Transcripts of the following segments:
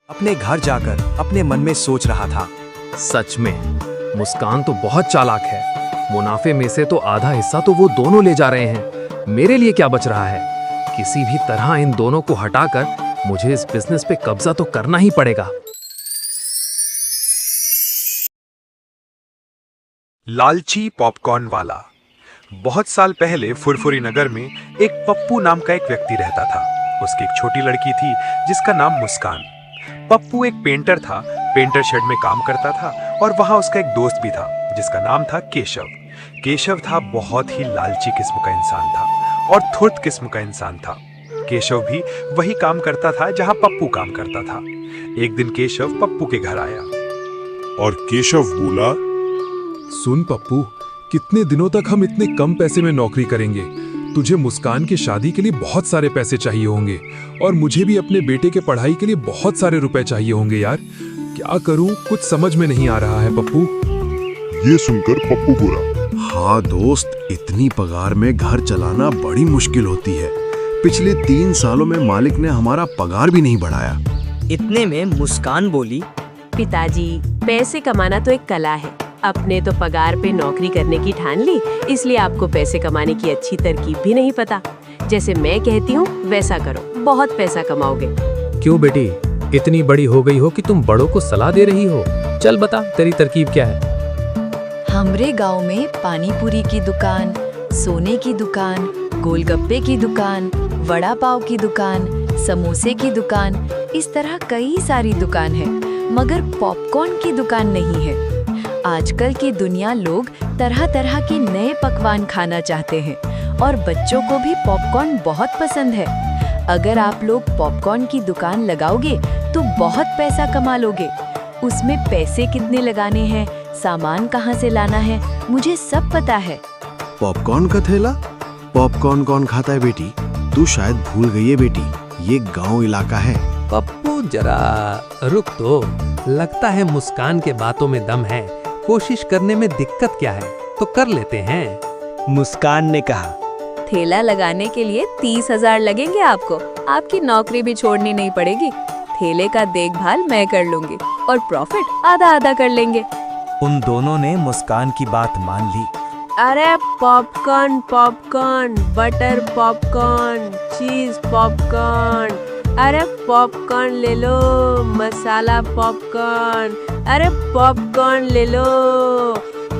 अपने घर जाकर अपने मन में सोच रहा था। सच में मुस्कान तो बहुत चालाक है। मुनाफे में से तो आधा हिस्सा तो वो दोनों ले जा रहे हैं। मेरे लिए क्या बच रहा है? किसी भी तरह इन दोनों को हटाकर मुझे इस बिजनेस पे कब्जा तो करना ही पड़ेगा। लालची पॉपकॉर्न वाला। बहुत साल पहले फुरफुरी नगर में एक पप्पू नाम का एक व्यक्ति रहता था। उसकी एक छोटी लड़की थी जिसका नाम मुस्कान। पप्पू एक पेंटर था, पेंटर शेड में काम करता था और वहां उसका एक दोस्त भी था जिसका नाम था केशव। केशव था बहुत ही लालची किस्म का इंसान था और धूर्त किस्म का इंसान था। केशव भी वही काम करता था जहां पप्पू काम करता था। एक दिन केशव पप्पू के घर आया और केशव बोला, सुन पप्पू, कितने दिनों तक हम इतने कम पैसे में नौकरी करेंगे? तुझे मुस्कान की शादी के लिए बहुत सारे पैसे चाहिए होंगे और मुझे भी अपने बेटे के पढ़ाई के लिए बहुत सारे रुपए चाहिए होंगे यार। क्या करूं, कुछ समझ में नहीं आ रहा है पप्पू। ये सुनकर पप्पू बोला, हाँ दोस्त, इतनी पगार में घर चलाना बड़ी मुश्किल होती है। पिछले 3 सालों में मालिक ने हमारा पगार भी नहीं बढ़ाया। इतने में मुस्कान बोली, पिताजी, पैसे कमाना तो एक कला है। अपने तो पगार पे नौकरी करने की ठान ली, इसलिए आपको पैसे कमाने की अच्छी तरकीब भी नहीं पता। जैसे मैं कहती हूँ वैसा करो, बहुत पैसा कमाओगे। क्यों बेटी, इतनी बड़ी हो गई हो कि तुम बड़ों को सलाह दे रही हो? चल बता, तेरी तरकीब क्या है? हमरे गांव में पानी पूरी की दुकान, सोने की दुकान, गोलगप्पे की दुकान, वड़ा पाव की दुकान, समोसे की दुकान, इस तरह कई सारी दुकान है, मगर पॉपकॉर्न की दुकान नहीं है। आजकल की दुनिया लोग तरह तरह के नए पकवान खाना चाहते हैं और बच्चों को भी पॉपकॉर्न बहुत पसंद है। अगर आप लोग पॉपकॉर्न की दुकान लगाओगे तो बहुत पैसा कमा लोगे। उसमें पैसे कितने लगाने हैं, सामान कहाँ से लाना है, मुझे सब पता है। पॉपकॉर्न का ठेला? पॉपकॉर्न कौन खाता है बेटी? तू शायद भूल गई है बेटी, ये गांव इलाका है। पप्पू जरा रुक तो, लगता है मुस्कान के बातों में दम है। कोशिश करने में दिक्कत क्या है, तो कर लेते हैं। मुस्कान ने कहा, ठेला लगाने के लिए 30,000 लगेंगे आपको। आपकी नौकरी भी छोड़नी नहीं पड़ेगी। ठेले का देखभाल मैं कर लूंगी और प्रॉफिट आधा आधा कर लेंगे। उन दोनों ने मुस्कान की बात मान ली। अरे पॉपकॉर्न, पॉपकॉर्न, बटर पॉपकॉर्न, चीज पॉपकॉर्न, अरे पॉपकॉर्न ले लो, मसाला पॉपकॉर्न, अरे पॉपकॉर्न ले लो।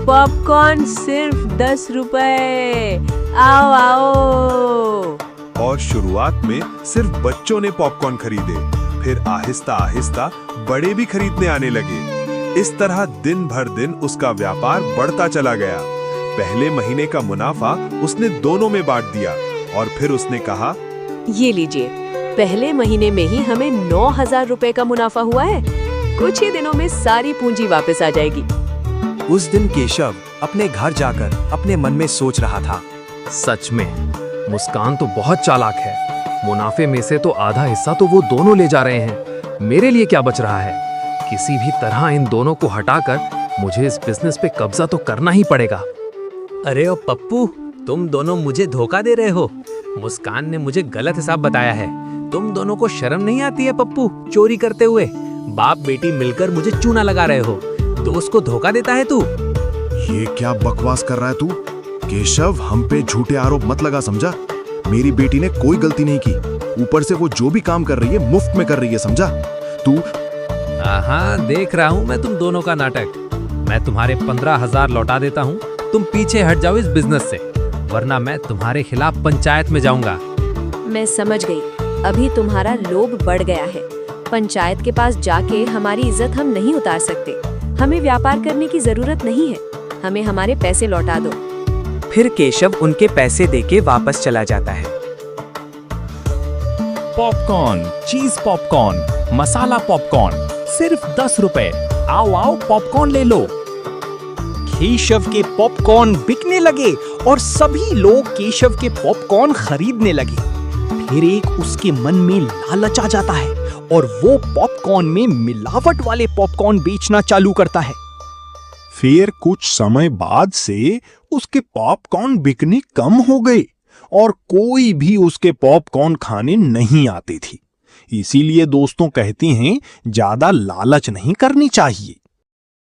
पॉपकॉर्न सिर्फ 10 रुपए, आओ आओ। और शुरुआत में सिर्फ बच्चों ने पॉपकॉर्न खरीदे, फिर आहिस्ता आहिस्ता बड़े भी खरीदने आने लगे। इस तरह दिन भर दिन उसका व्यापार बढ़ता चला गया। पहले महीने का मुनाफा उसने दोनों में बांट दिया और फिर उसने कहा, ये लीजिए, पहले महीने में ही हमें 9,000 रुपए का मुनाफा हुआ है। कुछ ही दिनों में सारी पूंजी वापस आ जाएगी। उस दिन केशव अपने घर जाकर अपने मन में सोच रहा था। सच में मुस्कान तो बहुत चालाक है। मुनाफे में से तो आधा हिस्सा तो वो दोनों ले जा रहे हैं। मेरे लिए क्या बच रहा है? किसी भी तरह इन दोनों को हटाकर मुझे इस बिजनेस पे कब्जा तो करना ही पड़ेगा। अरे ओ पप्पू, तुम दोनों मुझे धोखा दे रहे हो। मुस्कान ने मुझे गलत हिसाब बताया है। तुम दोनों को शर्म नहीं आती है पप्पू, चोरी करते हुए? बाप बेटी मिलकर मुझे चूना लगा रहे हो। दोस्त को धोखा देता है तू। ये क्या बकवास कर रहा है तू? केशव, हम पे झूठे आरोप मत लगा, समझा? मेरी बेटी ने कोई गलती नहीं की। ऊपर से वो जो भी काम कर रही है मुफ्त में कर रही है, समझा तू? हाँ, देख रहा हूँ मैं तुम दोनों का नाटक। मैं तुम्हारे 15,000 लौटा देता हूँ। तुम पीछे हट जाओ इस बिजनेस से, वरना मैं तुम्हारे खिलाफ पंचायत में जाऊंगा। मैं समझ गई, अभी तुम्हारा लोभ बढ़ गया है। पंचायत के पास जाके हमारी इज्जत हम नहीं उतार सकते। हमें व्यापार करने की जरूरत नहीं है। हमें हमारे पैसे लौटा दो। फिर केशव उनके पैसे देके वापस चला जाता है। पॉपकॉर्न, चीज पॉपकॉर्न, मसाला पॉपकॉर्न, सिर्फ 10 रुपए। आओ आओ, पॉपकॉर्न ले लो। केशव के पॉपकॉर्न बिकने लगे और सभी लोग केशव के पॉपकॉर्न खरीदने लगे। फिर एक उसके मन में लालच आ जाता है और वो पॉपकॉर्न में मिलावट वाले पॉपकॉर्न बेचना चालू करता है। फिर कुछ समय बाद से उसके पॉपकॉर्न बिकने कम हो गए और कोई भी उसके पॉपकॉर्न खाने नहीं आती थी। इसीलिए दोस्तों कहते हैं ज्यादा लालच नहीं करनी चाहिए।